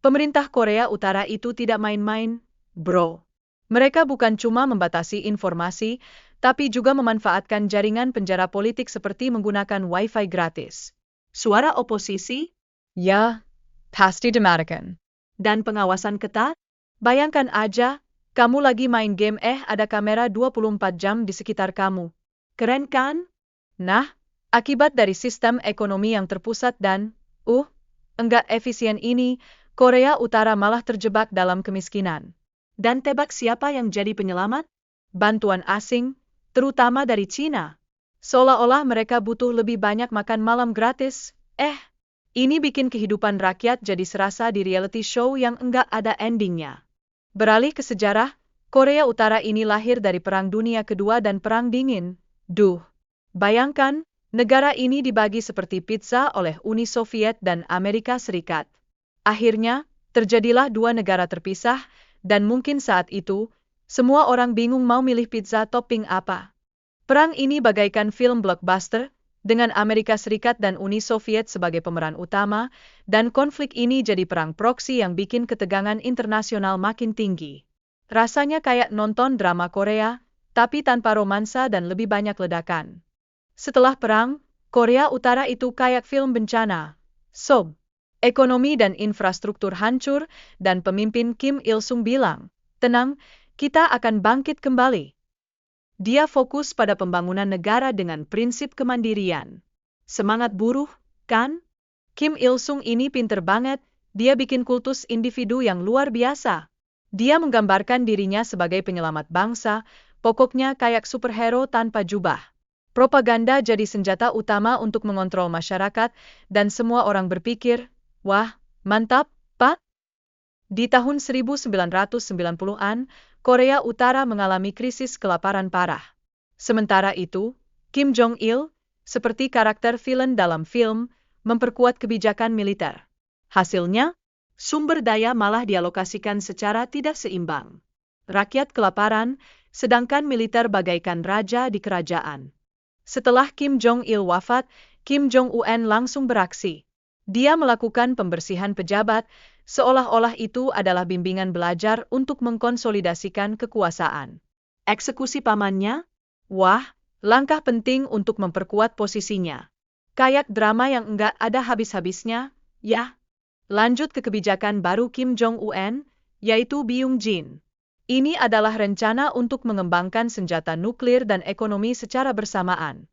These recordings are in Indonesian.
Pemerintah Korea Utara itu tidak main-main, bro. Mereka bukan cuma membatasi informasi, tapi juga memanfaatkan jaringan penjara politik seperti menggunakan wifi gratis. Suara oposisi? Ya, pasti dimatikan. Dan pengawasan ketat? Bayangkan aja, kamu lagi main game ada kamera 24 jam di sekitar kamu. Keren kan? Nah, akibat dari sistem ekonomi yang terpusat dan, enggak efisien ini, Korea Utara malah terjebak dalam kemiskinan. Dan tebak siapa yang jadi penyelamat? Bantuan asing, terutama dari Cina. Seolah-olah mereka butuh lebih banyak makan malam gratis. Ini bikin kehidupan rakyat jadi serasa di reality show yang enggak ada endingnya. Beralih ke sejarah, Korea Utara ini lahir dari Perang Dunia Kedua dan Perang Dingin. Bayangkan, negara ini dibagi seperti pizza oleh Uni Soviet dan Amerika Serikat. Akhirnya, terjadilah dua negara terpisah, dan mungkin saat itu, semua orang bingung mau milih pizza topping apa. Perang ini bagaikan film blockbuster, dengan Amerika Serikat dan Uni Soviet sebagai pemeran utama, dan konflik ini jadi perang proksi yang bikin ketegangan internasional makin tinggi. Rasanya kayak nonton drama Korea, tapi tanpa romansa dan lebih banyak ledakan. Setelah perang, Korea Utara itu kayak film bencana. Ekonomi dan infrastruktur hancur, dan pemimpin Kim Il-sung bilang, "Tenang, kita akan bangkit kembali." Dia fokus pada pembangunan negara dengan prinsip kemandirian. Semangat buruh, kan? Kim Il-sung ini pinter banget, dia bikin kultus individu yang luar biasa. Dia menggambarkan dirinya sebagai penyelamat bangsa, pokoknya kayak superhero tanpa jubah. Propaganda jadi senjata utama untuk mengontrol masyarakat, dan semua orang berpikir, "Wah, mantap, Pak." Di tahun 1990-an, Korea Utara mengalami krisis kelaparan parah. Sementara itu, Kim Jong-il, seperti karakter villain dalam film, memperkuat kebijakan militer. Hasilnya, sumber daya malah dialokasikan secara tidak seimbang. Rakyat kelaparan, sedangkan militer bagaikan raja di kerajaan. Setelah Kim Jong-il wafat, Kim Jong-un langsung beraksi. Dia melakukan pembersihan pejabat, seolah-olah itu adalah bimbingan belajar untuk mengkonsolidasikan kekuasaan. Eksekusi pamannya? Wah, langkah penting untuk memperkuat posisinya. Kayak drama yang enggak ada habis-habisnya, ya. Lanjut ke kebijakan baru Kim Jong-un, yaitu Byung-jin. Ini adalah rencana untuk mengembangkan senjata nuklir dan ekonomi secara bersamaan.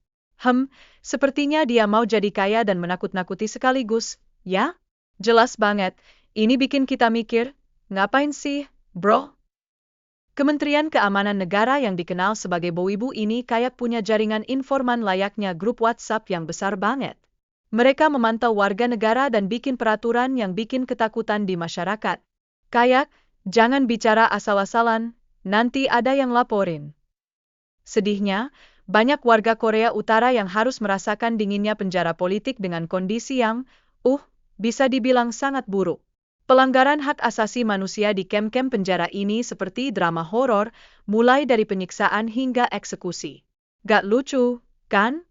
Sepertinya dia mau jadi kaya dan menakut-nakuti sekaligus, ya? Jelas banget, ini bikin kita mikir, ngapain sih, bro? Kementerian Keamanan Negara yang dikenal sebagai Bowibu ini kayak punya jaringan informan layaknya grup WhatsApp yang besar banget. Mereka memantau warga negara dan bikin peraturan yang bikin ketakutan di masyarakat. Kayak, jangan bicara asal-asalan, nanti ada yang laporin. Sedihnya, banyak warga Korea Utara yang harus merasakan dinginnya penjara politik dengan kondisi yang, bisa dibilang sangat buruk. Pelanggaran hak asasi manusia di kem-kem penjara ini seperti drama horor, mulai dari penyiksaan hingga eksekusi. Gak lucu, kan?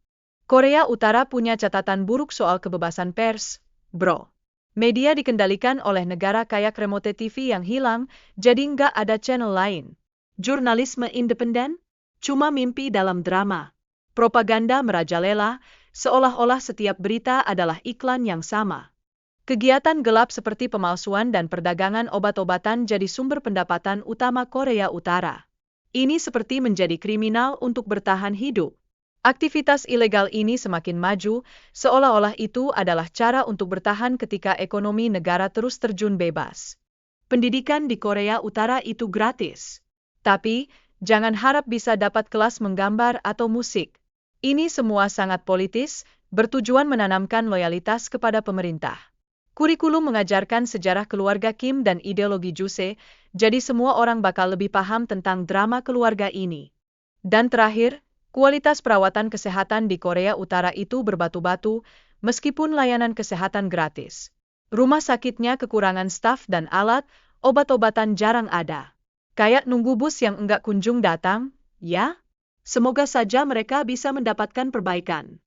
Korea Utara punya catatan buruk soal kebebasan pers, bro. Media dikendalikan oleh negara kayak remote TV yang hilang, jadi nggak ada channel lain. Jurnalisme independen? Cuma mimpi dalam drama. Propaganda merajalela, seolah-olah setiap berita adalah iklan yang sama. Kegiatan gelap seperti pemalsuan dan perdagangan obat-obatan jadi sumber pendapatan utama Korea Utara. Ini seperti menjadi kriminal untuk bertahan hidup. Aktivitas ilegal ini semakin maju, seolah-olah itu adalah cara untuk bertahan ketika ekonomi negara terus terjun bebas. Pendidikan di Korea Utara itu gratis. Tapi, jangan harap bisa dapat kelas menggambar atau musik. Ini semua sangat politis, bertujuan menanamkan loyalitas kepada pemerintah. Kurikulum mengajarkan sejarah keluarga Kim dan ideologi Juse, jadi semua orang bakal lebih paham tentang drama keluarga ini. Dan terakhir, kualitas perawatan kesehatan di Korea Utara itu berbatu-batu, meskipun layanan kesehatan gratis. Rumah sakitnya kekurangan staf dan alat, obat-obatan jarang ada. Kayak nunggu bus yang enggak kunjung datang, ya? Semoga saja mereka bisa mendapatkan perbaikan.